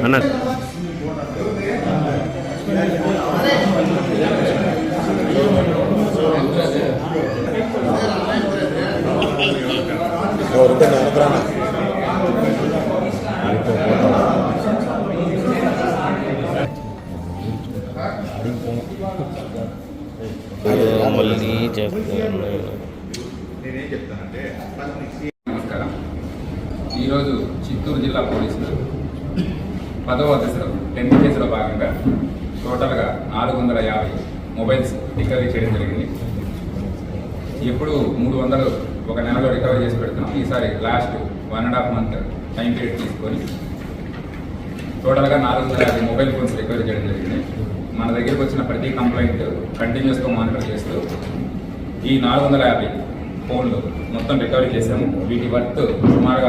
అన్న మళ్ళీ నమస్కారం. ఈరోజు చిత్తూరు జిల్లా పోలీసులు 10వ దశలో 10th కేసులో భాగంగా టోటల్గా 450 మొబైల్స్ రికవరీ చేయడం జరిగింది. ఎప్పుడు 300 ఒక నెలలో రికవరీ చేసి పెడుతున్నాం. ఈసారి లాస్ట్ 1.5 month టైం పీరియడ్ తీసుకొని టోటల్గా 450 మొబైల్ ఫోన్స్ రికవరీ చేయడం జరిగింది. మన దగ్గరికి వచ్చిన ప్రతి కంప్లైంట్ కంటిన్యూస్గా మానిటర్ చేస్తూ ఈ 450 ఫోన్లు మొత్తం రికవరీ చేశాము. వీటి వర్త్ సుమారుగా